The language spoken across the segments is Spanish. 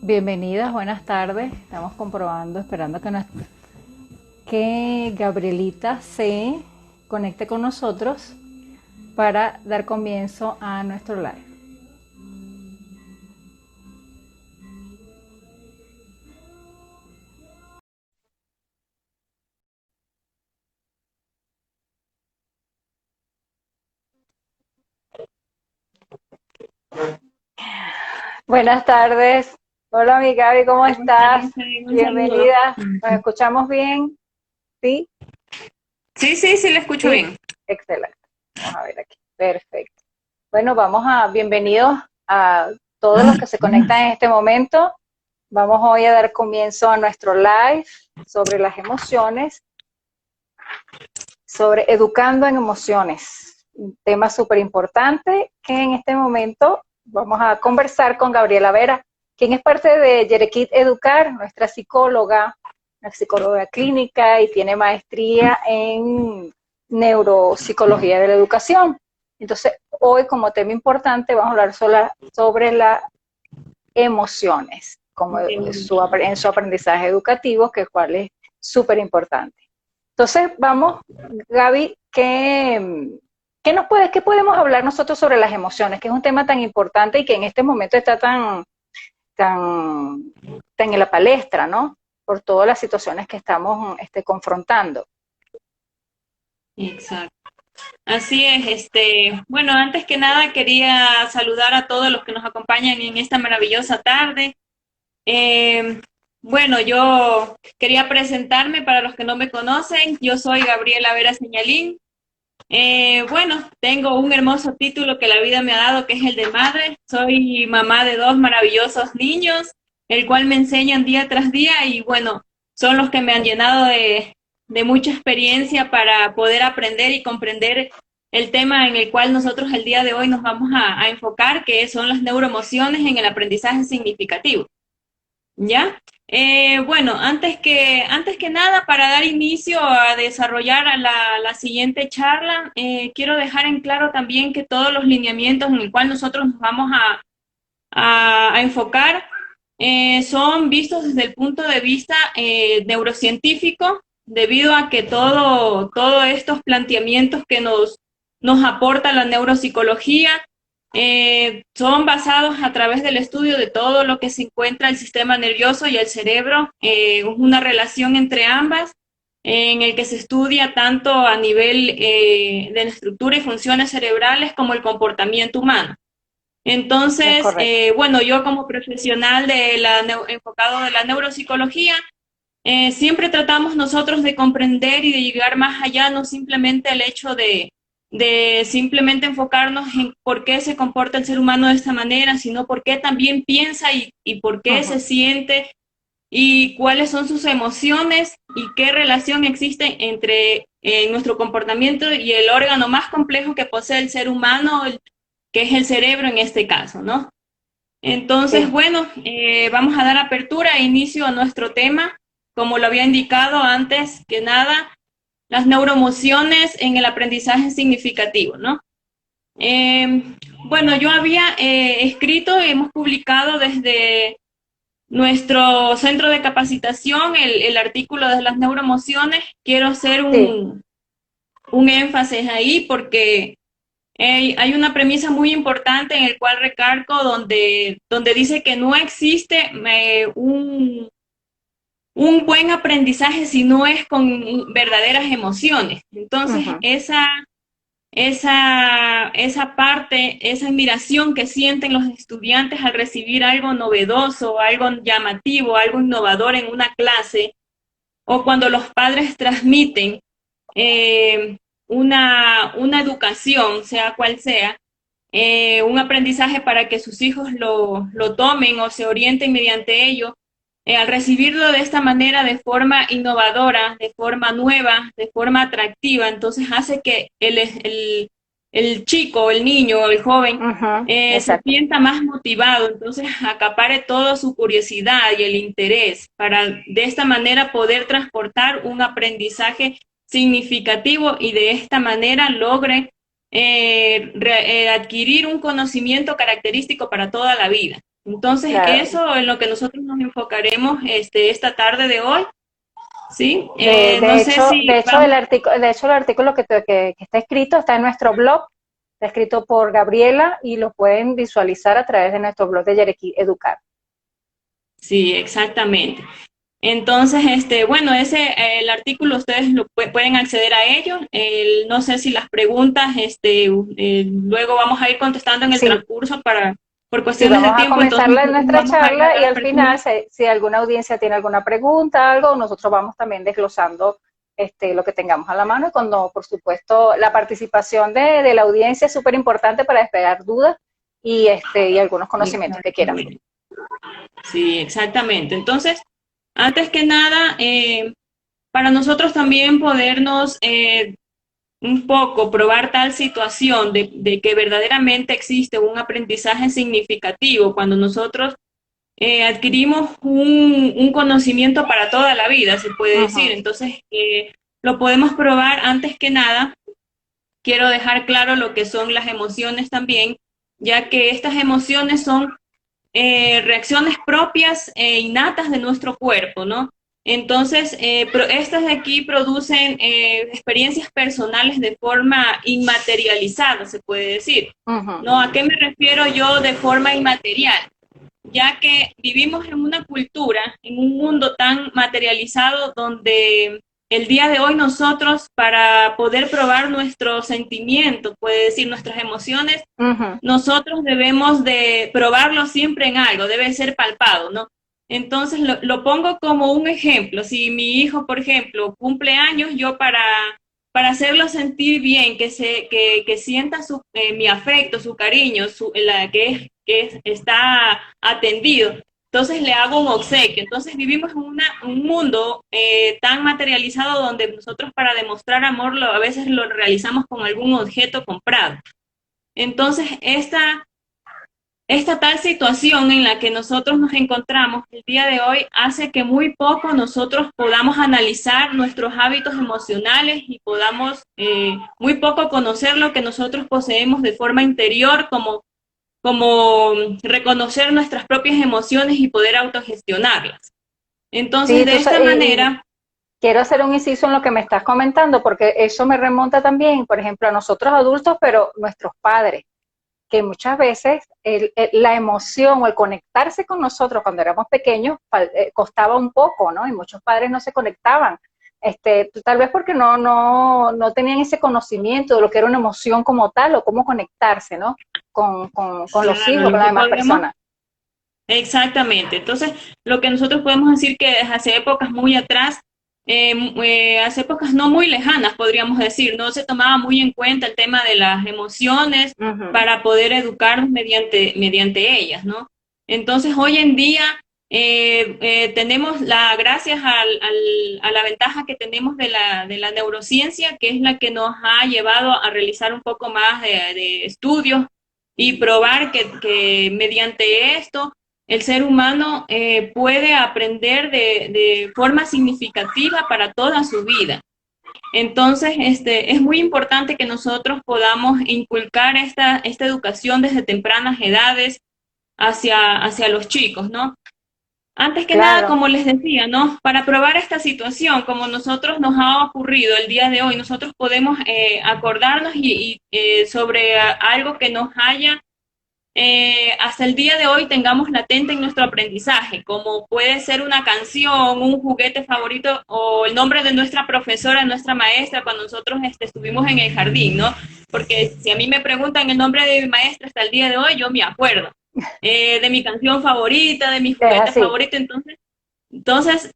Bienvenidas, buenas tardes. Estamos comprobando, esperando que Gabrielita se conecte con nosotros para dar comienzo a nuestro live. Buenas tardes. Hola, mi Gaby, ¿cómo ¿Cómo estás? estás? Está bien, un saludo. Bienvenida. ¿Nos escuchamos bien? ¿Sí? Sí, sí, sí, le escucho Sí. bien. Excelente. Vamos a ver aquí. Perfecto. Bueno, bienvenidos a todos los que se conectan en este momento. Vamos hoy a dar comienzo a nuestro live sobre las emociones, sobre educando en emociones, un tema súper importante que en este momento vamos a conversar con Gabriela Vera, quien es parte de Yerequit Educar, nuestra psicóloga, una psicóloga clínica y tiene maestría en neuropsicología de la educación. Entonces, hoy como tema importante vamos a hablar sobre las emociones como en su aprendizaje educativo, que cual es súper importante. Entonces, vamos, Gaby, qué podemos hablar nosotros sobre las emociones? Que es un tema tan importante y que en este momento está tan, tan en la palestra, ¿no? Por todas las situaciones que estamos confrontando. Exacto. Así es, bueno, antes que nada quería saludar a todos los que nos acompañan en esta maravillosa tarde. Eh, bueno, yo quería presentarme para los que no me conocen. Yo soy Gabriela Vera Señalín. Bueno, tengo un hermoso título que la vida me ha dado, que es el de madre. Soy mamá de dos maravillosos niños, el cual me enseñan día tras día y bueno, son los que me han llenado de mucha experiencia para poder aprender y comprender el tema en el cual nosotros el día de hoy nos vamos a enfocar, que son las neuroemociones en el aprendizaje significativo. ¿Ya? Bueno, antes que nada, para dar inicio a desarrollar a la siguiente charla, quiero dejar en claro también que todos los lineamientos en el cual nosotros nos vamos a enfocar son vistos desde el punto de vista neurocientífico, debido a que todos estos planteamientos que nos aporta la neuropsicología son basados a través del estudio de todo lo que se encuentra el sistema nervioso y el cerebro, una relación entre ambas, en el que se estudia tanto a nivel de la estructura y funciones cerebrales como el comportamiento humano. Es Entonces, correcto. bueno, yo como profesional enfocado de la neuropsicología, siempre tratamos nosotros de comprender y de llegar más allá, no simplemente el hecho de simplemente enfocarnos en por qué se comporta el ser humano de esta manera, sino por qué también piensa y por qué se Ujú. siente y cuáles son sus emociones y qué relación existe entre nuestro comportamiento y el órgano más complejo que posee el ser humano, que es el cerebro en este caso, ¿no? Entonces, Sí, bueno, vamos a dar apertura e inicio a nuestro tema. Como lo había indicado antes que nada, las neuroemociones en el aprendizaje significativo, ¿no? Eh, bueno, yo había escrito, hemos publicado desde nuestro centro de capacitación el artículo de las neuroemociones. Quiero hacer sí, un énfasis ahí porque hay una premisa muy importante en el cual recalco donde dice que no existe un buen aprendizaje si no es con verdaderas emociones. Entonces, ujú, esa parte, esa admiración que sienten los estudiantes al recibir algo novedoso, algo llamativo, algo innovador en una clase, o cuando los padres transmiten eh, una educación, sea cual sea, un aprendizaje para que sus hijos lo tomen o se orienten mediante ello, al recibirlo de esta manera, de forma innovadora, de forma nueva, de forma atractiva, entonces hace que el chico, el niño, el joven, ujú, se exacto. sienta más motivado, entonces acapare toda su curiosidad y el interés para de esta manera poder transportar un aprendizaje significativo y de esta manera logre adquirir un conocimiento característico para toda la vida. Entonces, Claro. eso es lo que nosotros nos enfocaremos esta tarde de hoy, ¿sí? De No sé hecho, si el artículo que está escrito está en nuestro blog, está escrito por Gabriela y lo pueden visualizar a través de nuestro blog de Yerequí Educar. Sí, exactamente. Entonces, bueno, el artículo ustedes pueden acceder a ello. No sé si las preguntas, luego vamos a ir contestando en el Sí, transcurso por sí, cuestiones de vamos a tiempo, entonces comenzar nosotros nuestra vamos a ir charla a y las al final, personas. si alguna audiencia tiene alguna pregunta, algo, nosotros vamos también desglosando lo que tengamos a la mano y cuando, por supuesto, la participación de la audiencia es súper importante para despegar dudas y algunos conocimientos que quieran. Exactamente. Sí, exactamente. Entonces, antes que nada, para nosotros también podernos un poco probar tal situación de que verdaderamente existe un aprendizaje significativo cuando nosotros adquirimos un conocimiento para toda la vida, se puede decir. Ujú, Entonces, lo podemos probar antes que nada. Quiero dejar claro lo que son las emociones también, ya que estas emociones son reacciones propias e innatas de nuestro cuerpo, ¿no? Entonces, estas de aquí producen experiencias personales de forma inmaterializada, se puede decir. ujú, ¿No? ¿A qué me refiero yo de forma inmaterial? Ya que vivimos en una cultura, en un mundo tan materializado donde el día de hoy nosotros para poder probar nuestros sentimientos, puede decir nuestras emociones, ujú. nosotros debemos de probarlo siempre en algo, debe ser palpado, ¿no? Entonces lo pongo como un ejemplo. Si mi hijo, por ejemplo, cumple años, yo para hacerlo sentir bien, que sienta mi afecto, su cariño, está atendido, entonces le hago un obsequio. Entonces vivimos en un mundo tan materializado donde nosotros para demostrar amor a veces lo realizamos con algún objeto comprado. Entonces, esta tal situación en la que nosotros nos encontramos el día de hoy hace que muy poco nosotros podamos analizar nuestros hábitos emocionales y podamos muy poco conocer lo que nosotros poseemos de forma interior, como reconocer nuestras propias emociones y poder autogestionarlas. Entonces, Sí, de esta y manera, quiero hacer un inciso en lo que me estás comentando, porque eso me remonta también, por ejemplo, a nosotros adultos, pero nuestros padres, que muchas veces la emoción o el conectarse con nosotros cuando éramos pequeños costaba un poco, ¿no? Y muchos padres no se conectaban, tal vez porque no tenían ese conocimiento de lo que era una emoción como tal o cómo conectarse, ¿no? Con los claro, hijos, con lo las que demás podemos. personas. Exactamente. Entonces, lo que nosotros podemos decir que desde hace épocas muy atrás, hace épocas no muy lejanas, podríamos decir, no se tomaba muy en cuenta el tema de las emociones Ujú, para poder educarnos mediante ellas, ¿no? Entonces, hoy en día tenemos gracias a la ventaja que tenemos de la neurociencia, que es la que nos ha llevado a realizar un poco más de estudios y probar que mediante esto el ser humano puede aprender de forma significativa para toda su vida. Entonces, es muy importante que nosotros podamos inculcar esta educación desde tempranas edades hacia los chicos, ¿no? Antes que nada, claro. como les decía, ¿no? Para probar esta situación, como nosotros nos ha ocurrido el día de hoy, nosotros podemos acordarnos sobre algo que nos haya hasta el día de hoy tengamos latente en nuestro aprendizaje, como puede ser una canción, un juguete favorito o el nombre de nuestra profesora, nuestra maestra, cuando nosotros estuvimos en el jardín, ¿no? Porque si a mí me preguntan el nombre de mi maestra hasta el día de hoy, yo me acuerdo de mi canción favorita, de mi Es juguete así. favorito, entonces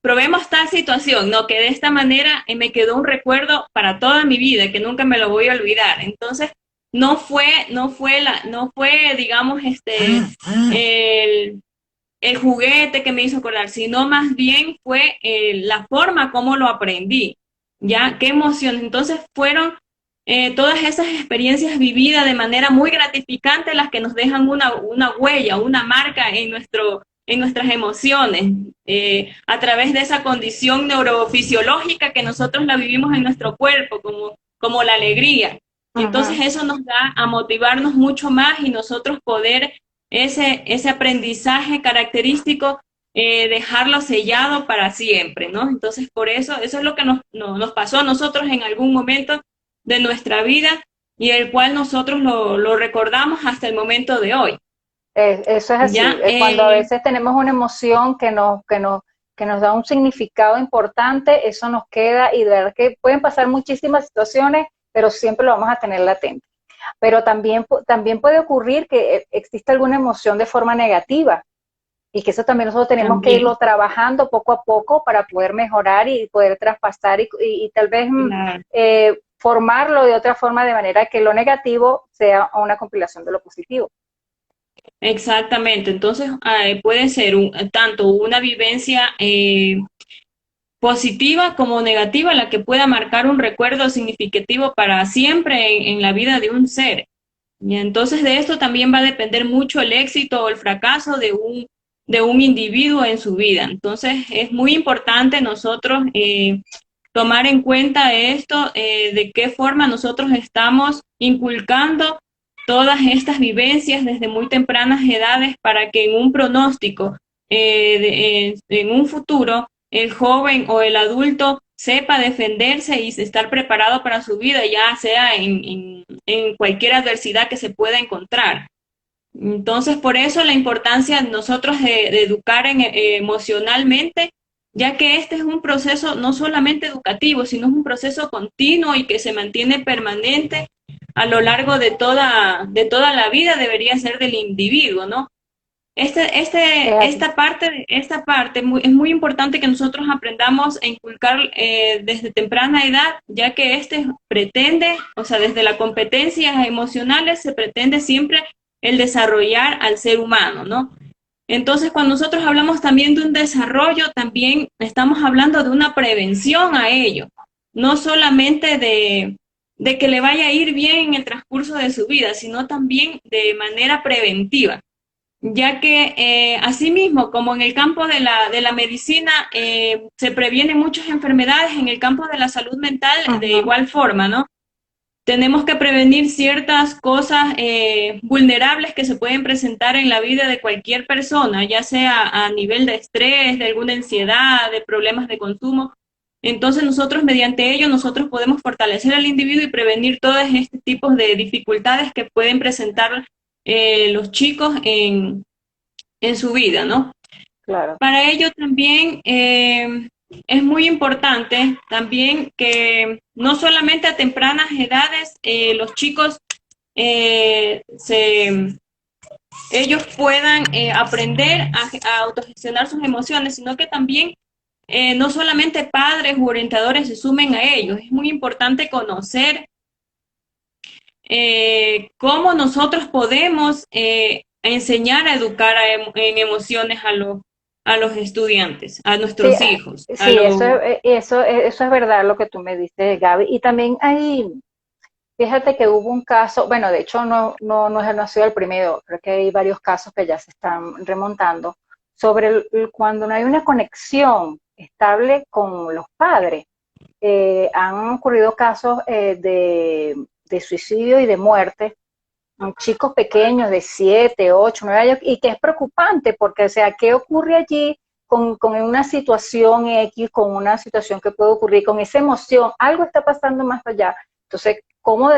probemos tal situación, ¿no? Que de esta manera me quedó un recuerdo para toda mi vida, que nunca me lo voy a olvidar. Entonces, no fue, digamos, el, el juguete que me hizo acordar, sino más bien fue la forma como lo aprendí, ¿ya? Qué emoción. Entonces fueron todas esas experiencias vividas de manera muy gratificante las que nos dejan una huella, una marca en nuestras emociones, a través de esa condición neurofisiológica que nosotros la vivimos en nuestro cuerpo, como la alegría. Entonces Ujú. eso nos da a motivarnos mucho más y nosotros poder ese aprendizaje característico, dejarlo sellado para siempre, ¿no? Entonces, por eso, eso es lo que nos pasó a nosotros en algún momento de nuestra vida y el cual nosotros lo recordamos hasta el momento de hoy. Eso es así. ¿Ya? Cuando a veces tenemos una emoción que nos da un significado importante, eso nos queda y de verdad que pueden pasar muchísimas situaciones, pero siempre lo vamos a tener latente. Pero también puede ocurrir que exista alguna emoción de forma negativa y que eso también nosotros tenemos que También, irlo trabajando poco a poco para poder mejorar y poder traspasar y tal vez claro. formarlo de otra forma de manera que lo negativo sea una compilación de lo positivo. Exactamente. Entonces, puede ser tanto una vivencia positiva como negativa, la que pueda marcar un recuerdo significativo para siempre en la vida de un ser. Y entonces de esto también va a depender mucho el éxito o el fracaso de un individuo en su vida. Entonces es muy importante nosotros tomar en cuenta esto, de qué forma nosotros estamos inculcando todas estas vivencias desde muy tempranas edades para que en un pronóstico, en un futuro, el joven o el adulto sepa defenderse y estar preparado para su vida, ya sea en cualquier adversidad que se pueda encontrar. Entonces, por eso la importancia de nosotros de educar emocionalmente, ya que este es un proceso no solamente educativo, sino es un proceso continuo y que se mantiene permanente a lo largo de toda la vida, debería ser del individuo, ¿no? Es así. Esta parte es muy importante que nosotros aprendamos a inculcar desde temprana edad, ya que este pretende, o sea, desde las competencias emocionales se pretende siempre el desarrollar al ser humano, ¿no? Entonces, cuando nosotros hablamos también de un desarrollo, también estamos hablando de una prevención a ello, no solamente de que le vaya a ir bien en el transcurso de su vida, sino también de manera preventiva, ya que asimismo, como en el campo de la medicina se previenen muchas enfermedades, en el campo de la salud mental de Ujú. igual forma, ¿no? Tenemos que prevenir ciertas cosas vulnerables que se pueden presentar en la vida de cualquier persona, ya sea a nivel de estrés, de alguna ansiedad, de problemas de consumo. Entonces nosotros mediante ello nosotros podemos fortalecer al individuo y prevenir todos estos tipos de dificultades que pueden presentar los chicos en su vida, ¿no? Claro. Para ello también es muy importante también que no solamente a tempranas edades los chicos eh, se, ellos puedan aprender a autogestionar sus emociones, sino que también no solamente padres u orientadores se sumen a ellos. Es muy importante conocer cómo nosotros podemos enseñar a educar en emociones a los estudiantes, a Sí, nuestros hijos, a sí, los... eso es verdad lo que tú me dices, Gaby. Y también fíjate que hubo un caso, bueno, de hecho no ha sido el primero, creo que hay varios casos que ya se están remontando, sobre cuando no hay una conexión estable con los padres. Han ocurrido casos de suicidio y de muerte chicos pequeños de 7, 8, 9 años, y que es preocupante porque, o sea, ¿qué ocurre allí con una situación X, con una situación que puede ocurrir, con esa emoción? Algo está pasando más allá. Entonces, ¿cómo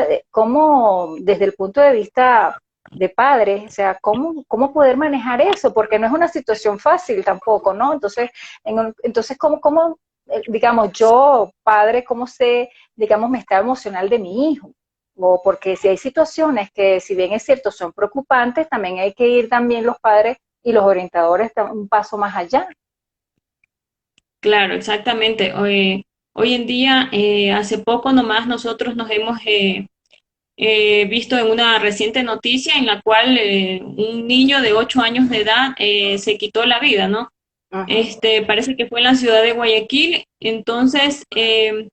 desde el punto de vista de padres, o sea, cómo poder manejar eso? Porque no es una situación fácil tampoco, ¿no? Entonces digamos, yo, padre, ¿cómo sé, digamos, mi estado emocional de mi hijo? O porque si hay situaciones que, si bien es cierto, son preocupantes, también hay que ir también los padres y los orientadores un paso más allá. Claro, exactamente. Hoy en día, hace poco nomás nosotros nos hemos visto en una reciente noticia en la cual un niño de 8 años de edad se quitó la vida, ¿no? Ujú. Parece que fue en la ciudad de Guayaquil. Entonces,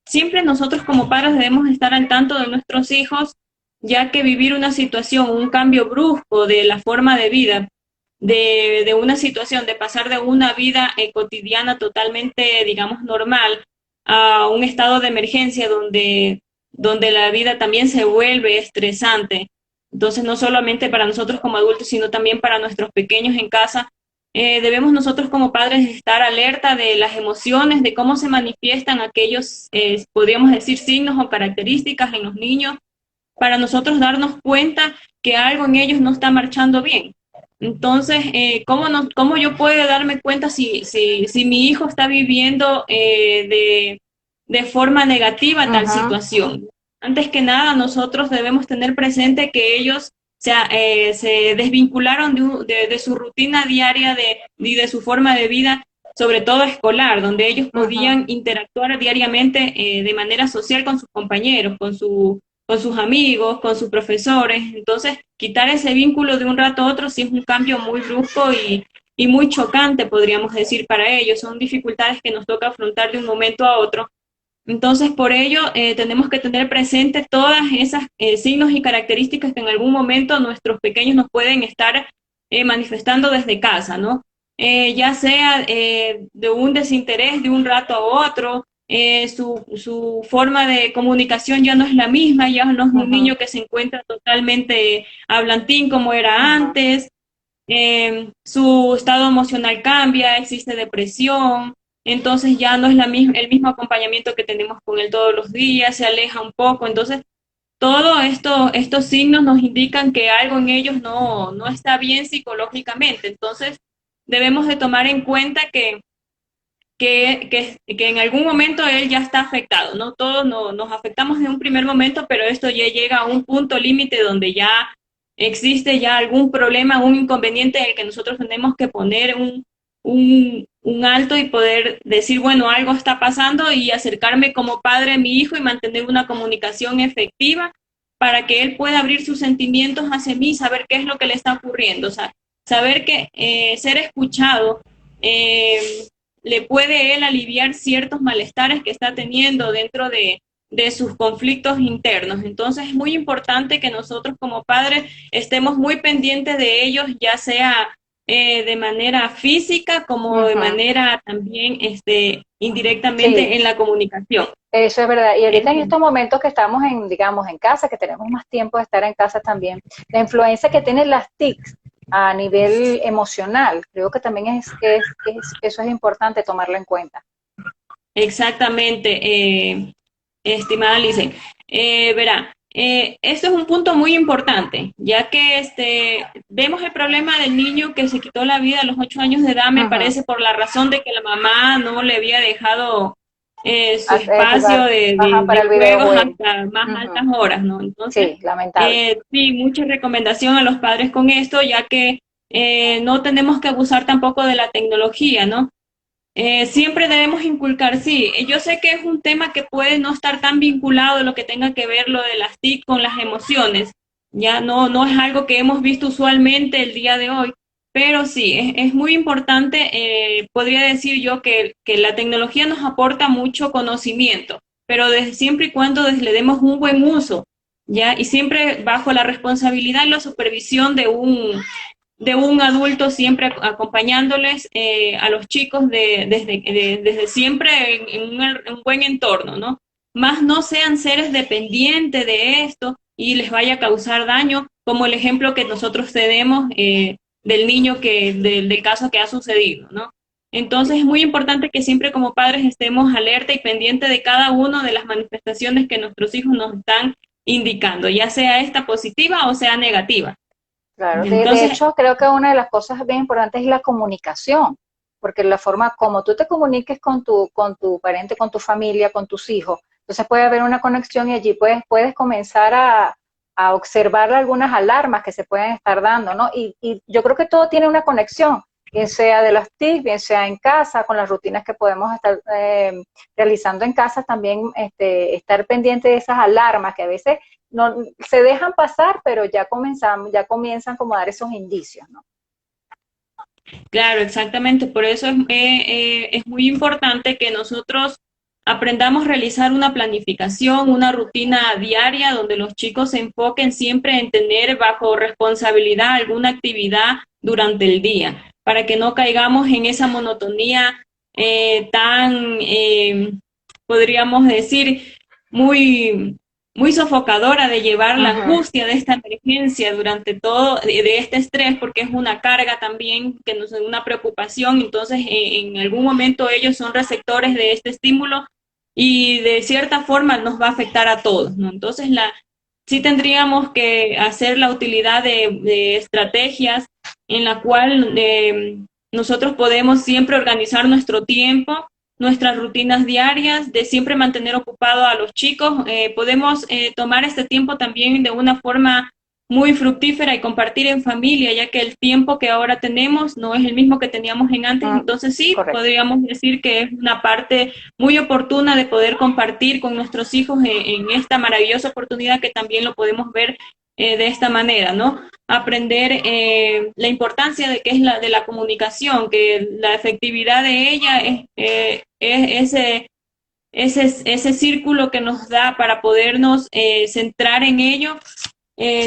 siempre nosotros como padres debemos estar al tanto de nuestros hijos, ya que vivir una situación, un cambio brusco de la forma de vida, de una situación, de pasar de una vida cotidiana totalmente, digamos, normal, a un estado de emergencia donde la vida también se vuelve estresante, Entonces, no solamente para nosotros como adultos, sino también para nuestros pequeños en casa, debemos nosotros como padres estar alerta de las emociones, de cómo se manifiestan aquellos, podríamos decir, signos o características en los niños, para nosotros darnos cuenta que algo en ellos no está marchando bien. Entonces, ¿cómo yo puedo darme cuenta si mi hijo está viviendo de forma negativa tal Ujú. situación? Antes que nada, nosotros debemos tener presente que ellos se desvincularon de su rutina diaria y de su forma de vida, sobre todo escolar, donde ellos Ujú. podían interactuar diariamente de manera social con sus compañeros, con sus amigos, con sus profesores. Entonces, quitar ese vínculo de un rato a otro sí es un cambio muy brusco y muy chocante, podríamos decir, para ellos. Son dificultades que nos toca afrontar de un momento a otro. Entonces, por ello, tenemos que tener presente todas esas signos y características que en algún momento nuestros pequeños nos pueden estar manifestando desde casa, ¿no? Ya sea de un desinterés de un rato a otro, su forma de comunicación ya no es la misma, ya no es un Ujú. niño que se encuentra totalmente hablantín como era Ujú. antes, su estado emocional cambia, existe depresión, entonces ya no es el mismo acompañamiento que tenemos con él todos los días, se aleja un poco, entonces todos estos signos nos indican que algo en ellos no está bien psicológicamente, entonces debemos de tomar en cuenta que en algún momento él ya está afectado, ¿no? Todos nos afectamos en un primer momento, pero esto ya llega a un punto límite donde ya existe ya algún problema, un inconveniente en el que nosotros tenemos que poner un alto y poder decir, bueno, algo está pasando y acercarme como padre a mi hijo y mantener una comunicación efectiva para que él pueda abrir sus sentimientos hacia mí, saber qué es lo que le está ocurriendo, o sea, saber que ser escuchado eh, le puede él aliviar ciertos malestares que está teniendo dentro de sus conflictos internos. Entonces es muy importante que nosotros como padres estemos muy pendientes de ellos, ya sea de manera física como de Ujú. manera también indirectamente Sí, en la comunicación. eso es verdad. Y ahorita en Eh, estos momentos que estamos en, digamos, en casa, que tenemos más tiempo de estar en casa también, la influencia que tienen las TICs a nivel emocional, creo que también eso es importante tomarlo en cuenta. Exactamente, estimada Lice. Verá, esto es un punto muy importante, ya que vemos el problema del niño que se quitó la vida a los 8 años de edad, me Ujú. parece por la razón de que la mamá no le había dejado su espacio Jugar, ajá, para de el juegos videojuego. hasta más altas Ujú. horas, ¿no? Entonces, Sí, lamentable. sí, mucha recomendación a los padres con esto, ya que no tenemos que abusar tampoco de la tecnología, ¿no? Siempre debemos inculcar, sí, yo sé que es un tema que puede no estar tan vinculado a lo que tenga que ver lo de las TIC con las emociones, ya no es algo que hemos visto usualmente el día de hoy, pero sí, es muy importante, podría decir yo que la tecnología nos aporta mucho conocimiento, pero desde siempre y cuando le demos un buen uso, ya, y siempre bajo la responsabilidad y la supervisión de un adulto siempre acompañándoles a los chicos desde siempre en un buen entorno, ¿no? Más no sean seres dependientes de esto y les vaya a causar daño, como el ejemplo que nosotros tenemos del niño del caso que ha sucedido, ¿no? Entonces es muy importante que siempre como padres estemos alerta y pendiente de cada una de las manifestaciones que nuestros hijos nos están indicando, ya sea esta positiva o sea negativa. Claro, de Entonces, hecho creo que una de las cosas bien importantes es la comunicación, porque la forma como tú te comuniques con tu parente, con tu familia, con tus hijos, entonces puede haber una conexión y allí puedes comenzar a observar algunas alarmas que se pueden estar dando, ¿no? Y yo creo que todo tiene una conexión, bien sea de las TIC, bien sea en casa, con las rutinas que podemos estar realizando en casa, también estar pendiente de esas alarmas que a veces no se dejan pasar, pero ya comienzan como a dar esos indicios, ¿no? claro, exactamente. Por eso es muy importante que nosotros aprendamos a realizar una planificación, una rutina diaria donde los chicos se enfoquen siempre en tener bajo responsabilidad alguna actividad durante el día, para que no caigamos en esa monotonía tan, podríamos decir, muy muy sofocadora de llevar la Ajá. angustia de esta emergencia durante todo, de este estrés, porque es una carga también, que nos es una preocupación, entonces en algún momento ellos son receptores de este estímulo y de cierta forma nos va a afectar a todos, ¿no? Entonces sí tendríamos que hacer la utilidad de estrategias en la cual nosotros podemos siempre organizar nuestro tiempo, nuestras rutinas diarias, de siempre mantener ocupado a los chicos. Podemos tomar este tiempo también de una forma muy fructífera y compartir en familia, ya que el tiempo que ahora tenemos no es el mismo que teníamos en antes. Entonces sí, Correcto. podríamos decir que es una parte muy oportuna de poder compartir con nuestros hijos en esta maravillosa oportunidad que también lo podemos ver de esta manera, ¿no? Aprender la importancia de que es de la comunicación, que la efectividad de ella es ese círculo que nos da para podernos centrar en ello.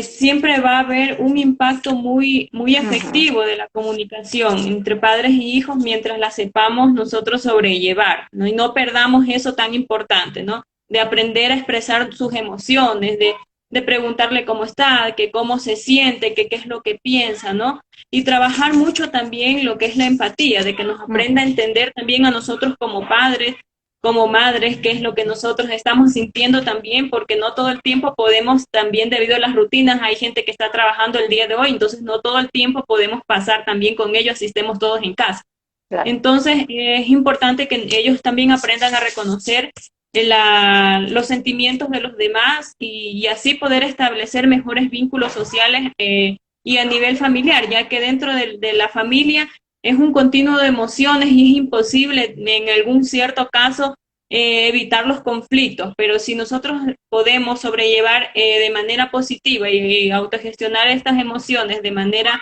Siempre va a haber un impacto muy Ajá. efectivo de la comunicación entre padres y hijos mientras la sepamos nosotros sobrellevar, ¿no? Y no perdamos eso tan importante, ¿no? De aprender a expresar sus emociones, de preguntarle cómo está, que cómo se siente, que qué es lo que piensa, ¿no? Y trabajar mucho también lo que es la empatía, de que nos aprenda a Ajá. entender también a nosotros como padres, como madres, qué es lo que nosotros estamos sintiendo también, porque no todo el tiempo podemos también, debido a las rutinas, hay gente que está trabajando el día de hoy, entonces no todo el tiempo podemos pasar también con ellos si estemos todos en casa. Claro. Entonces es importante que ellos también aprendan a reconocer los sentimientos de los demás y así poder establecer mejores vínculos sociales y a nivel familiar, ya que dentro de la familia es un continuo de emociones y es imposible en algún cierto caso evitar los conflictos, pero si nosotros podemos sobrellevar de manera positiva y autogestionar estas emociones de manera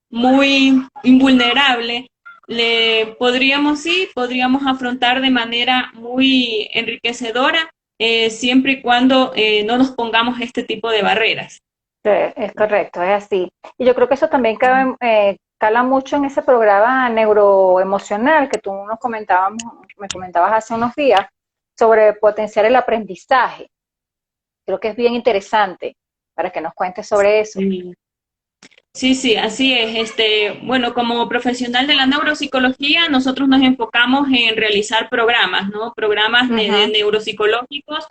muy invulnerable, podríamos afrontar de manera muy enriquecedora, siempre y cuando no nos pongamos este tipo de barreras. Sí, es correcto, es así. Y yo creo que eso también cala mucho en ese programa neuroemocional que tú me comentabas hace unos días sobre potenciar el aprendizaje. Creo que es bien interesante para que nos cuentes sobre eso. Sí. Sí, sí, así es. Bueno, como profesional de la neuropsicología, nosotros nos enfocamos en realizar programas, ¿no? Programas de Ujú. neuropsicológicos,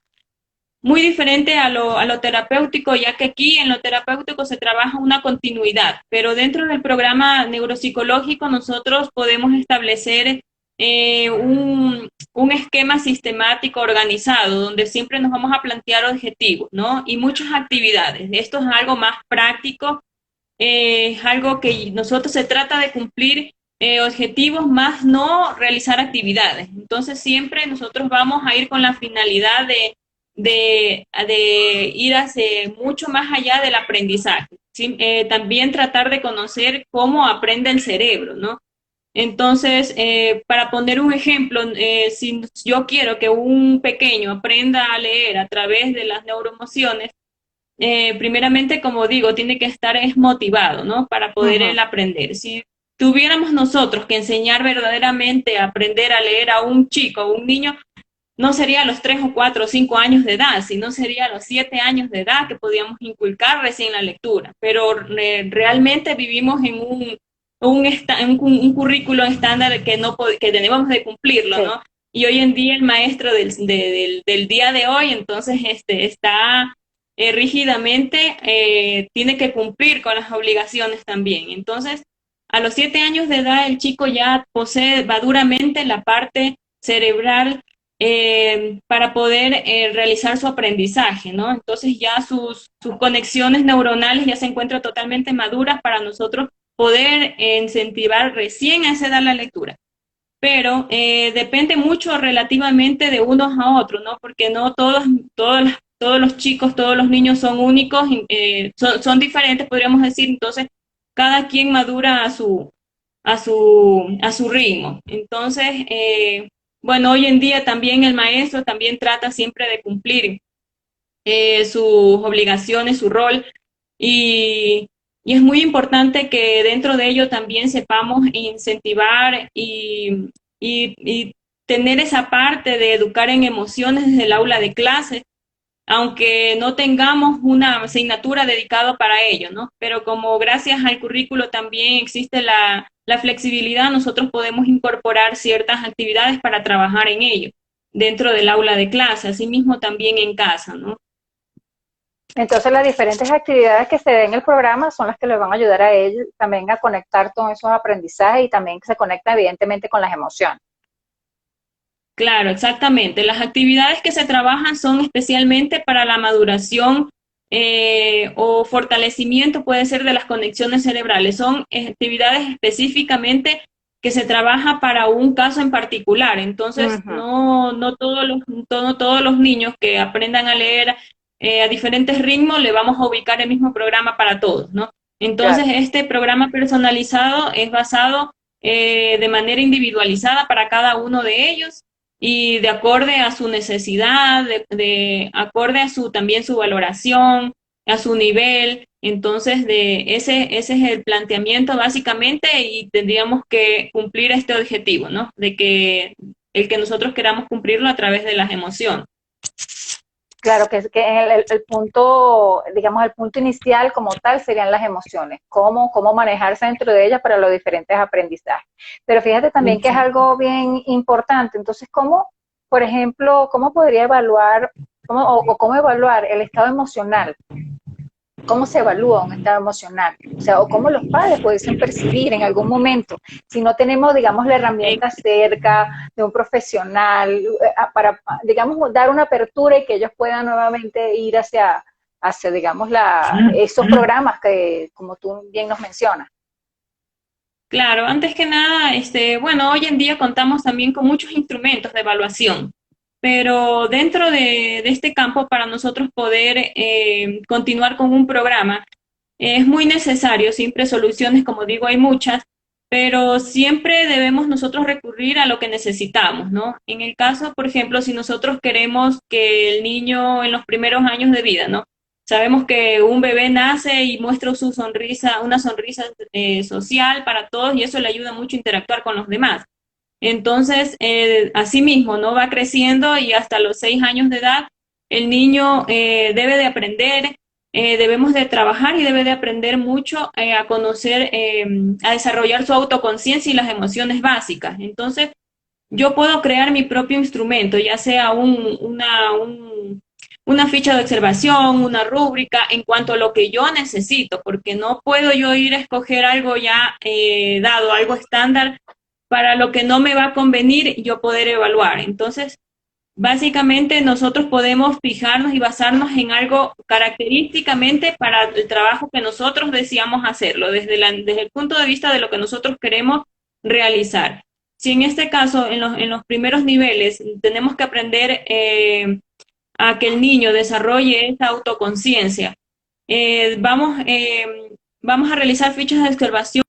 muy diferente a lo terapéutico, ya que aquí en lo terapéutico se trabaja una continuidad, pero dentro del programa neuropsicológico nosotros podemos establecer un esquema sistemático organizado, donde siempre nos vamos a plantear objetivos, ¿no? Y muchas actividades. Esto es algo más práctico, es algo que nosotros se trata de cumplir objetivos más no realizar actividades. Entonces siempre nosotros vamos a ir con la finalidad de ir hacia mucho más allá del aprendizaje. ¿Sí? También tratar de conocer cómo aprende el cerebro, ¿no? Entonces, para poner un ejemplo, si yo quiero que un pequeño aprenda a leer a través de las neuroemociones, primeramente, como digo, tiene que estar es motivado, ¿no? Para poder Ujú. él aprender. Si tuviéramos nosotros que enseñar verdaderamente a aprender a leer a un chico, a un niño, no sería a los 3 o 4 o 5 años de edad, sino sería a los 7 años de edad que podíamos inculcar recién la lectura. Pero realmente vivimos en un currículo estándar que, no, que tenemos de cumplirlo, Sí. ¿no? Y hoy en día el maestro del día de hoy, entonces, está rígidamente, tiene que cumplir con las obligaciones también. Entonces, a los 7 años de edad, el chico ya posee maduramente la parte cerebral para poder realizar su aprendizaje, ¿no? Entonces ya sus conexiones neuronales ya se encuentran totalmente maduras para nosotros poder incentivar recién a esa edad la lectura. Pero depende mucho relativamente de unos a otros, ¿no? Porque no todos los chicos, todos los niños son únicos, son diferentes, podríamos decir. Entonces, cada quien madura a su ritmo. Entonces, bueno, hoy en día también el maestro también trata siempre de cumplir sus obligaciones, su rol, y, y es muy importante que dentro de ello también sepamos incentivar y tener esa parte de educar en emociones desde el aula de clase, aunque no tengamos una asignatura dedicada para ello, ¿no? Pero como gracias al currículo también existe la flexibilidad, nosotros podemos incorporar ciertas actividades para trabajar en ello, dentro del aula de clase, asimismo también en casa, ¿no? Entonces las diferentes actividades que se den en el programa son las que les van a ayudar a ellos también a conectar todos esos aprendizajes y también se conecta evidentemente con las emociones. Claro, exactamente. Las actividades que se trabajan son especialmente para la maduración o fortalecimiento, puede ser de las conexiones cerebrales. Son actividades específicamente que se trabaja para un caso en particular. Entonces, Ujú, no todos los niños que aprendan a leer a diferentes ritmos le vamos a ubicar el mismo programa para todos, ¿no? claro. Entonces, este programa personalizado es basado de manera individualizada para cada uno de ellos y de acorde a su necesidad, de acorde a su también su valoración, a su nivel. Entonces, ese es el planteamiento básicamente y tendríamos que cumplir este objetivo, ¿no? De que el que nosotros queramos cumplirlo a través de las emociones. Claro que el punto, digamos, el punto inicial como tal serían las emociones, cómo manejarse dentro de ellas para los diferentes aprendizajes. Pero fíjate también que es Exacto. algo bien importante. Entonces, por ejemplo, cómo podría evaluar, o cómo evaluar el estado emocional? ¿Cómo se evalúa un estado emocional? O sea, o cómo los padres pudiesen percibir en algún momento, si no tenemos, digamos, la herramienta cerca de un profesional, para, digamos, dar una apertura y que ellos puedan nuevamente ir hacia digamos, esos programas que, como tú bien nos mencionas. Claro, antes que nada, bueno, hoy en día contamos también con muchos instrumentos de evaluación, pero dentro de este campo, para nosotros poder continuar con un programa, es muy necesario, siempre soluciones, como digo, hay muchas, pero siempre debemos nosotros recurrir a lo que necesitamos, ¿no? En el caso, por ejemplo, si nosotros queremos que el niño en los primeros años de vida, ¿no? Sabemos que un bebé nace y muestra su sonrisa, una sonrisa social para todos y eso le ayuda mucho a interactuar con los demás. Entonces, asimismo, ¿no? Va creciendo y hasta los 6 años de edad, el niño debe de aprender, debemos de trabajar y debe de aprender mucho a conocer, a desarrollar su autoconciencia y las emociones básicas. Entonces, yo puedo crear mi propio instrumento, ya sea una ficha de observación, una rúbrica en cuanto a lo que yo necesito, porque no puedo yo ir a escoger algo ya dado, algo estándar, para lo que no me va a convenir yo poder evaluar. Entonces, básicamente nosotros podemos fijarnos y basarnos en algo característicamente para el trabajo que nosotros deseamos hacerlo, desde el punto de vista de lo que nosotros queremos realizar. Si en este caso, en los primeros niveles, tenemos que aprender a que el niño desarrolle esa autoconciencia, vamos a realizar fichas de observación,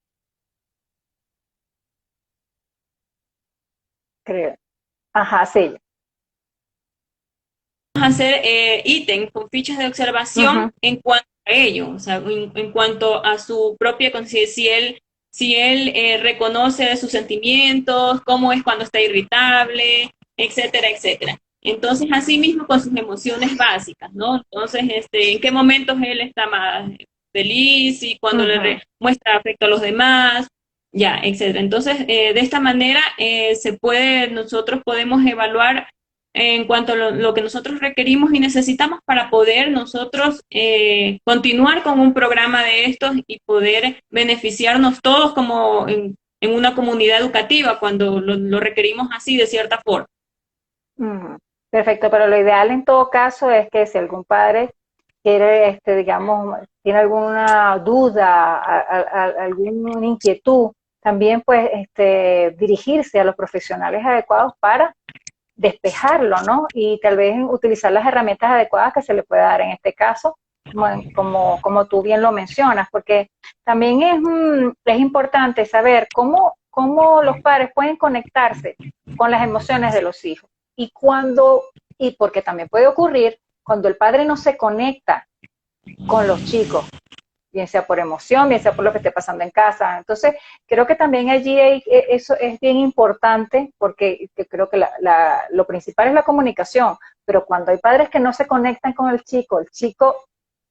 Creo. Ajá, sí. vamos a hacer ítems con fichas de observación Ujú. en cuanto a ello, o sea, en cuanto a su propia conciencia, si él reconoce sus sentimientos, cómo es cuando está irritable, etcétera, etcétera. Entonces, así mismo con sus emociones básicas, ¿no? Entonces, en qué momentos él está más feliz y cuando Ujú. muestra afecto a los demás, ya, etcétera. Entonces, de esta manera nosotros podemos evaluar en cuanto a lo que nosotros requerimos y necesitamos para poder nosotros continuar con un programa de estos y poder beneficiarnos todos como en una comunidad educativa cuando lo requerimos así de cierta forma. Ujú. Perfecto, pero lo ideal en todo caso es que si algún padre quiere, digamos, tiene alguna duda, alguna inquietud, también pues dirigirse a los profesionales adecuados para despejarlo, ¿no? Y tal vez utilizar las herramientas adecuadas que se le pueda dar en este caso, como tú bien lo mencionas, porque también es importante saber cómo los padres pueden conectarse con las emociones de los hijos. Y porque también puede ocurrir cuando el padre no se conecta con los chicos, bien sea por emoción, bien sea por lo que esté pasando en casa. Entonces, creo que también allí eso es bien importante porque creo que lo principal es la comunicación, pero cuando hay padres que no se conectan con el chico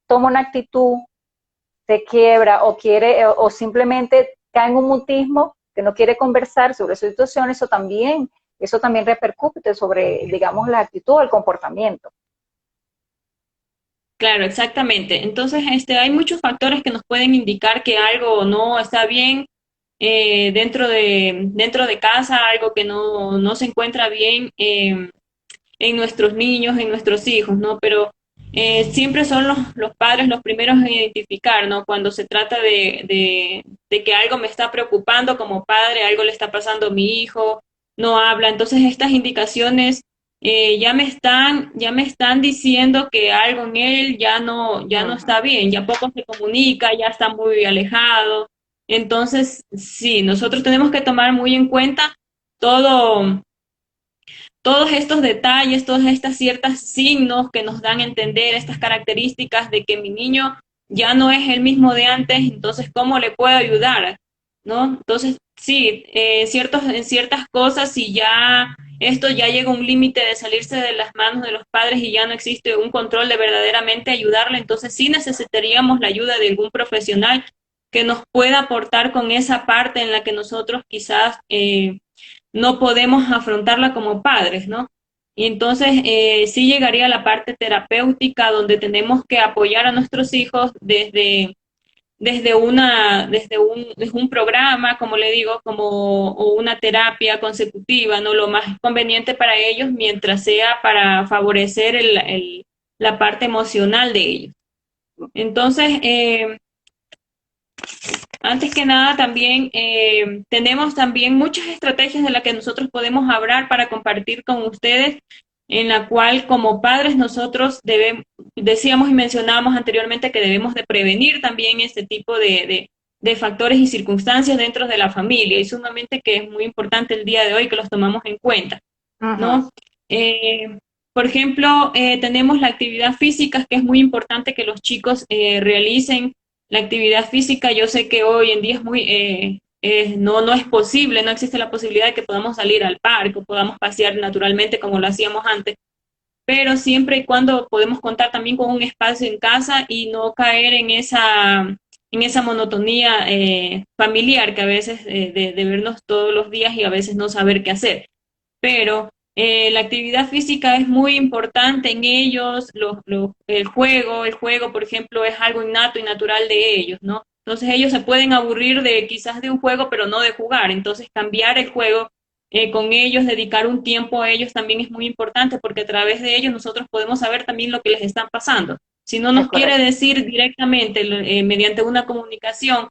toma una actitud, se quiebra o quiere o simplemente cae en un mutismo que no quiere conversar sobre su situación, eso también repercute sobre, digamos, la actitud o el comportamiento. Claro, exactamente. Entonces, hay muchos factores que nos pueden indicar que algo no está bien dentro de casa, algo que no se encuentra bien en nuestros niños, en nuestros hijos, ¿no? Pero siempre son los padres los primeros en identificar, ¿no? Cuando se trata de que algo me está preocupando como padre, algo le está pasando a mi hijo, no habla. Entonces, estas indicaciones ya me están diciendo que algo en él ya no Ujú. está bien, ya poco se comunica, ya está muy alejado. Entonces, sí, nosotros tenemos que tomar muy en cuenta todo, todos estos detalles, todas estas ciertas signos que nos dan a entender estas características de que mi niño ya no es el mismo de antes, entonces, ¿cómo le puedo ayudar? ¿No? Entonces, sí, en ciertas cosas, si ya esto ya llega a un límite de salirse de las manos de los padres y ya no existe un control de verdaderamente ayudarle, entonces sí necesitaríamos la ayuda de algún profesional que nos pueda aportar con esa parte en la que nosotros quizás no podemos afrontarla como padres, ¿no? Y entonces sí llegaría a la parte terapéutica donde tenemos que apoyar a nuestros hijos desde un programa, como le digo, como o una terapia consecutiva, ¿no? Lo más conveniente para ellos mientras sea para favorecer la parte emocional de ellos. Entonces, antes que nada, también tenemos también muchas estrategias de las que nosotros podemos hablar para compartir con ustedes, en la cual como padres nosotros decíamos y mencionábamos anteriormente que debemos de prevenir también este tipo de factores y circunstancias dentro de la familia, y sumamente que es muy importante el día de hoy que los tomamos en cuenta, Ujú. ¿no? Por ejemplo, tenemos la actividad física, que es muy importante que los chicos realicen la actividad física. Yo sé que hoy en día es no es posible, no existe la posibilidad de que podamos salir al parque, o podamos pasear naturalmente como lo hacíamos antes, pero siempre y cuando podemos contar también con un espacio en casa y no caer en esa monotonía familiar que a veces de vernos todos los días y a veces no saber qué hacer. Pero la actividad física es muy importante en ellos, el juego, por ejemplo, es algo innato y natural de ellos, ¿no? Entonces ellos se pueden aburrir de quizás de un juego, pero no de jugar. Entonces cambiar el juego con ellos, dedicar un tiempo a ellos también es muy importante porque a través de ellos nosotros podemos saber también lo que les está pasando. Si no Es nos quiere correcto. decir directamente mediante una comunicación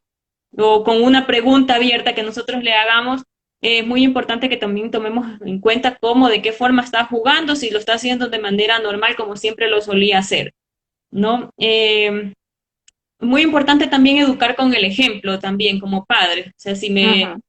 o con una pregunta abierta que nosotros le hagamos, es muy importante que también tomemos en cuenta cómo, de qué forma está jugando, si lo está haciendo de manera normal como siempre lo solía hacer, ¿no? Muy importante también educar con el ejemplo también como padre. O sea, Ujú.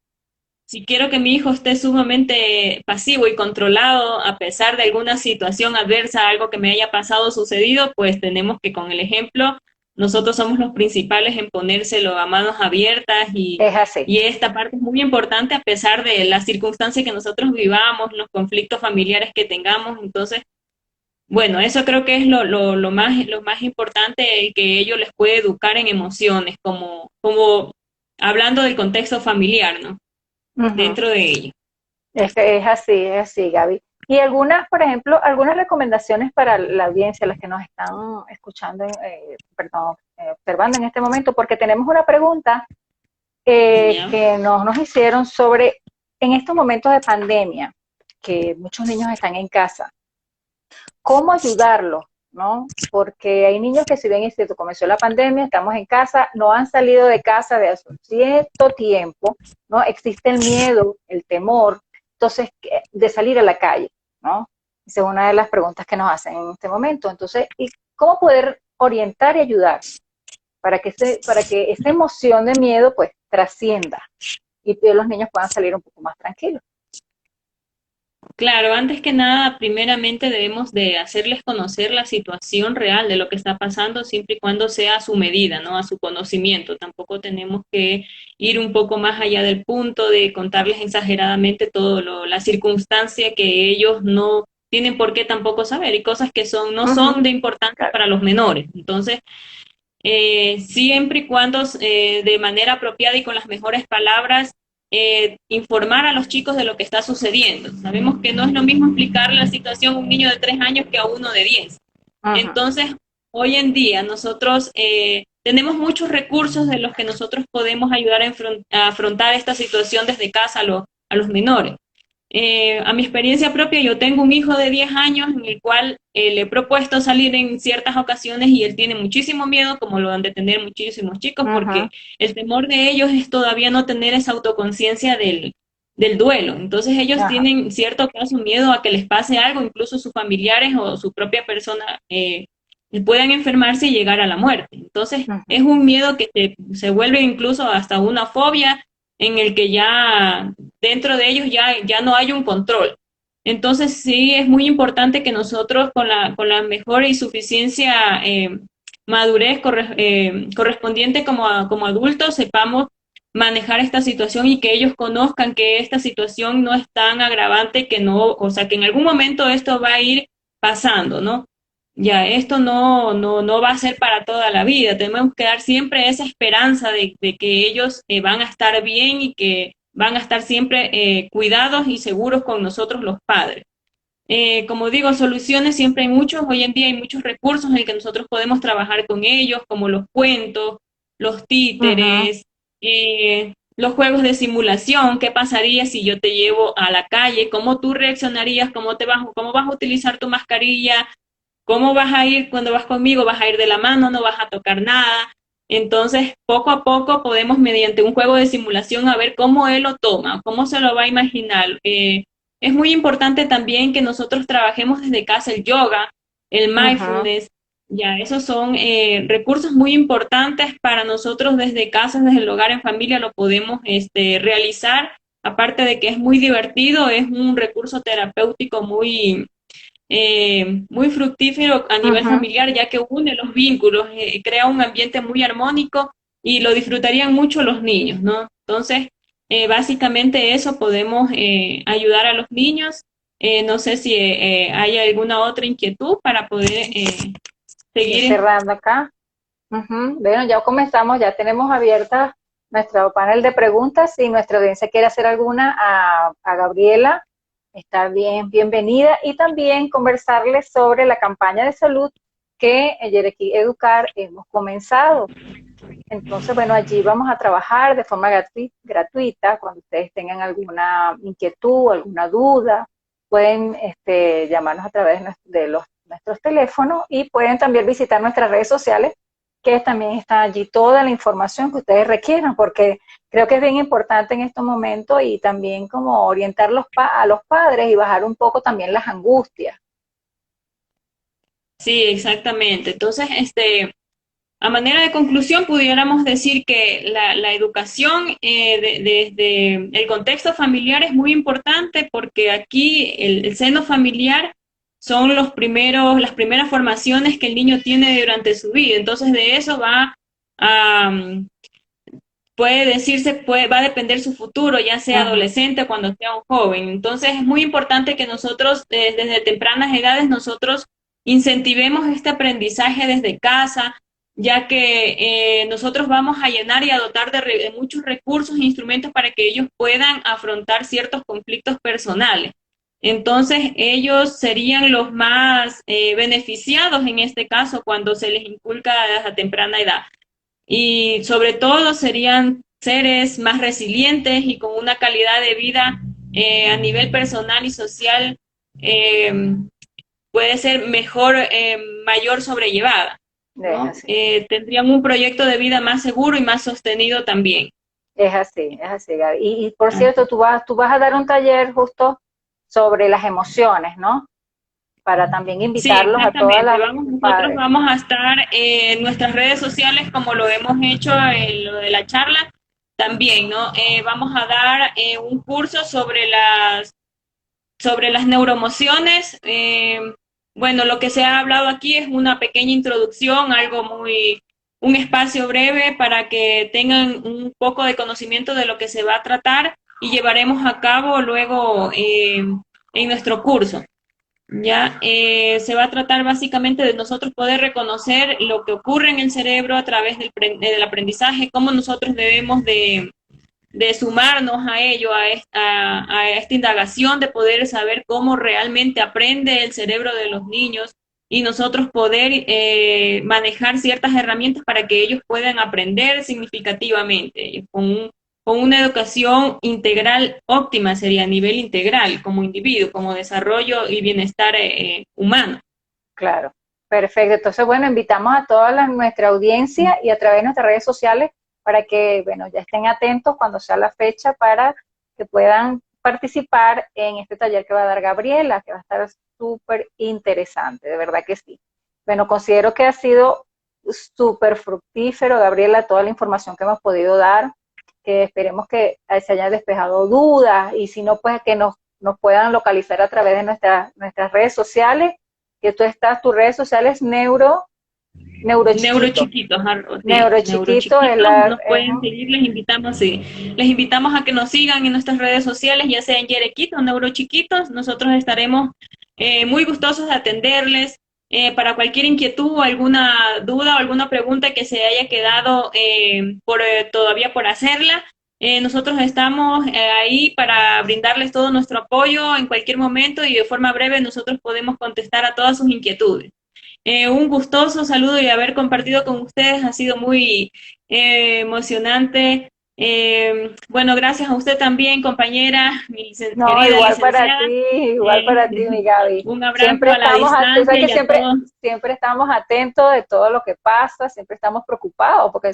si quiero que mi hijo esté sumamente pasivo y controlado a pesar de alguna situación adversa, algo que me haya pasado, sucedido, pues tenemos que con el ejemplo, nosotros somos los principales en ponérselo a manos abiertas Es así. y esta parte es muy importante a pesar de las circunstancias que nosotros vivamos, los conflictos familiares que tengamos. Entonces, bueno, eso creo que es lo más importante que ellos les puede educar en emociones, como hablando del contexto familiar, ¿no? Ujú. Dentro de ello. Es así, Gaby. Y algunas, por ejemplo, algunas recomendaciones para la audiencia, las que nos están escuchando, perdón, observando en este momento, porque tenemos una pregunta ¿Ya? que nos hicieron sobre, en estos momentos de pandemia, que muchos niños están en casa, ¿cómo ayudarlos? ¿No? Porque hay niños que si bien es cierto, comenzó la pandemia, estamos en casa, no han salido de casa de hace un cierto tiempo, ¿no? Existe el miedo, el temor, entonces, de salir a la calle, ¿no? Esa es una de las preguntas que nos hacen en este momento. Entonces, ¿y cómo poder orientar y ayudar para que esa emoción de miedo pues trascienda y que los niños puedan salir un poco más tranquilos? Claro, antes que nada, primeramente debemos de hacerles conocer la situación real de lo que está pasando, siempre y cuando sea a su medida, ¿no? A su conocimiento. Tampoco tenemos que ir un poco más allá del punto de contarles exageradamente todo la circunstancia que ellos no tienen por qué tampoco saber y cosas que no Ujú, son de importancia claro. para los menores. Entonces, siempre y cuando de manera apropiada y con las mejores palabras informar a los chicos de lo que está sucediendo. Sabemos que no es lo mismo explicar la situación a un niño de 3 años que a uno de 10. Ujú, Entonces, hoy en día nosotros tenemos muchos recursos de los que nosotros podemos ayudar a afrontar esta situación desde casa a los menores. A mi experiencia propia, yo tengo un hijo de 10 años en el cual le he propuesto salir en ciertas ocasiones y él tiene muchísimo miedo, como lo han de tener muchísimos chicos, porque ujú, el temor de ellos es todavía no tener esa autoconciencia del duelo. Entonces ellos ajá, tienen cierto caso miedo a que les pase algo, incluso sus familiares o su propia persona puedan enfermarse y llegar a la muerte. Entonces ujú, es un miedo que se vuelve incluso hasta una fobia en el que ya dentro de ellos ya no hay un control. Entonces sí es muy importante que nosotros con la mejor y suficiencia madurez correspondiente como adultos sepamos manejar esta situación y que ellos conozcan que esta situación no es tan agravante que no, o sea, que en algún momento esto va a ir pasando, ¿no? Ya, esto no va a ser para toda la vida. Tenemos que dar siempre esa esperanza de que ellos van a estar bien y que van a estar siempre cuidados y seguros con nosotros los padres. Como digo, soluciones siempre hay muchos. Hoy en día hay muchos recursos en el que nosotros podemos trabajar con ellos, como los cuentos, los ujú, títeres, los juegos de simulación. ¿Qué pasaría si yo te llevo a la calle? ¿Cómo tú reaccionarías? Cómo vas a utilizar tu mascarilla? ¿Cómo vas a ir cuando vas conmigo? ¿Vas a ir de la mano? ¿No vas a tocar nada? Entonces, poco a poco podemos, mediante un juego de simulación, a ver cómo él lo toma, cómo se lo va a imaginar. Es muy importante también que nosotros trabajemos desde casa el yoga, el ujú. mindfulness, ya, esos son recursos muy importantes para nosotros desde casa, desde el hogar en familia, lo podemos realizar. Aparte de que es muy divertido, es un recurso terapéutico muy fructífero a nivel Ujú. familiar, ya que une los vínculos, crea un ambiente muy armónico y lo disfrutarían mucho los niños, ¿no? Entonces, básicamente eso podemos ayudar a los niños. No sé si hay alguna otra inquietud para poder Ir seguir. cerrando acá. Ujú. Bueno, ya comenzamos, ya tenemos abierta nuestro panel de preguntas. Si nuestra audiencia quiere hacer alguna a Gabriela, está bien, bienvenida. Y también conversarles sobre la campaña de salud que en Yerequí Educar hemos comenzado. Entonces, bueno, allí vamos a trabajar de forma gratuita. Cuando ustedes tengan alguna inquietud, alguna duda, pueden llamarnos a través de nuestros teléfonos y pueden también visitar nuestras redes sociales, que también está allí toda la información que ustedes requieran, porque creo que es bien importante en estos momentos y también como orientar a los padres y bajar un poco también las angustias. Sí, exactamente. Entonces, a manera de conclusión, pudiéramos decir que la educación desde el contexto familiar es muy importante porque aquí el seno familiar son las primeras formaciones que el niño tiene durante su vida. Entonces, de eso a, puede decirse, va a depender su futuro, ya sea Ujú. adolescente o cuando sea un joven. Entonces, es muy importante que nosotros, desde tempranas edades, nosotros incentivemos este aprendizaje desde casa, ya que nosotros vamos a llenar y a dotar de muchos recursos e instrumentos para que ellos puedan afrontar ciertos conflictos personales. Entonces, ellos serían los más beneficiados en este caso cuando se les inculca a temprana edad y sobre todo serían seres más resilientes y con una calidad de vida a nivel personal y social eh, puede ser mayor sobrellevada, Es ¿no? así. Tendrían un proyecto de vida más seguro y más sostenido también. Es así, Gaby. Y por cierto, tú vas a dar un taller justo sobre las emociones, ¿no? Para también Sí, invitarlos a todas exactamente. las Nosotros padres. vamos a estar en nuestras redes sociales como lo hemos hecho en lo de la charla también, ¿no? Vamos a dar un curso sobre sobre las neuroemociones, bueno, lo que se ha hablado aquí es una pequeña introducción, un espacio breve para que tengan un poco de conocimiento de lo que se va a tratar y llevaremos a cabo luego en nuestro curso. Ya se va a tratar básicamente de nosotros poder reconocer lo que ocurre en el cerebro a través del aprendizaje, cómo nosotros debemos de sumarnos a ello, a esta indagación de poder saber cómo realmente aprende el cerebro de los niños y nosotros poder manejar ciertas herramientas para que ellos puedan aprender significativamente, con una educación integral óptima, sería a nivel integral, como individuo, como desarrollo y bienestar humano. Claro, perfecto. Entonces, bueno, invitamos a toda nuestra audiencia y a través de nuestras redes sociales para que, bueno, ya estén atentos cuando sea la fecha para que puedan participar en este taller que va a dar Gabriela, que va a estar súper interesante, de verdad que sí. Bueno, considero que ha sido súper fructífero, Gabriela, toda la información que hemos podido dar, que esperemos que se hayan despejado dudas y si no, pues que nos puedan localizar a través de nuestras redes sociales, que tú estás, tus redes sociales Neurochiquito. Neurochiquitos, sí, Neurochiquito es neurochiquitos, la, nos pueden seguir, les invitamos, sí, les invitamos a que nos sigan en nuestras redes sociales, ya sea en Yerequito o Neurochiquitos, nosotros estaremos muy gustosos de atenderles para cualquier inquietud o alguna duda o alguna pregunta que se haya quedado todavía por hacerla. Nosotros estamos ahí para brindarles todo nuestro apoyo en cualquier momento y de forma breve nosotros podemos contestar a todas sus inquietudes. Un gustoso saludo y haber compartido con ustedes ha sido muy emocionante. Bueno, gracias a usted también, compañera, no, querida licenciada. igual para ti, mi Gaby. Un abrazo Siempre a la estamos, tú sabes distancia que y a todos. siempre estamos atentos de todo lo que pasa, siempre estamos preocupados, porque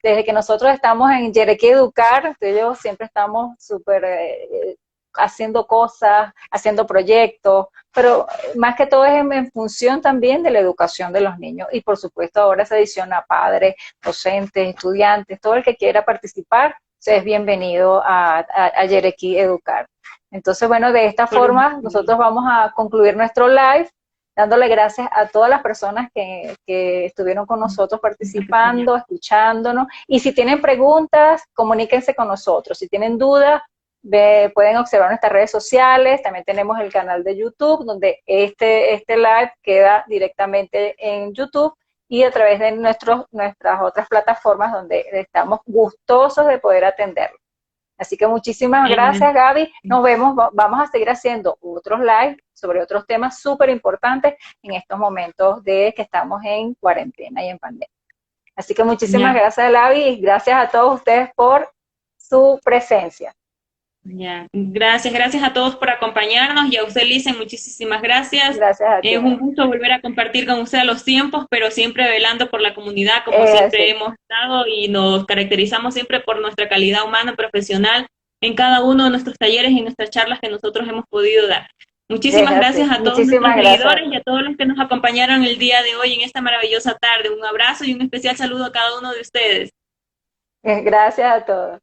desde que nosotros estamos en Yerequí Educar, tú y yo siempre estamos súper haciendo cosas, haciendo proyectos, pero más que todo es en función también de la educación de los niños. Y por supuesto ahora se adiciona a padres, docentes, estudiantes, todo el que quiera participar, es bienvenido a Yerequí Educar. Entonces, bueno, de esta forma nosotros vamos a concluir nuestro live dándole gracias a todas las personas que estuvieron con nosotros participando, escuchándonos. Y si tienen preguntas, comuníquense con nosotros. Si tienen dudas, pueden observar nuestras redes sociales. También tenemos el canal de YouTube, donde este live queda directamente en YouTube y a través de nuestras otras plataformas donde estamos gustosos de poder atenderlo. Así que muchísimas gracias, Gaby. Nos vemos, vamos a seguir haciendo otros live sobre otros temas súper importantes en estos momentos de que estamos en cuarentena y en pandemia. Así que muchísimas gracias, Gaby, y gracias a todos ustedes por su presencia. Gracias a todos por acompañarnos y a usted, Lice, muchísimas gracias. Gracias a ti. Es un gusto volver a compartir con usted a los tiempos, pero siempre velando por la comunidad, como siempre hemos estado y nos caracterizamos siempre por nuestra calidad humana, profesional, en cada uno de nuestros talleres y nuestras charlas que nosotros hemos podido dar. Muchísimas gracias a todos nuestros seguidores y a todos los que nos acompañaron el día de hoy en esta maravillosa tarde. Un abrazo y un especial saludo a cada uno de ustedes. Gracias a todos.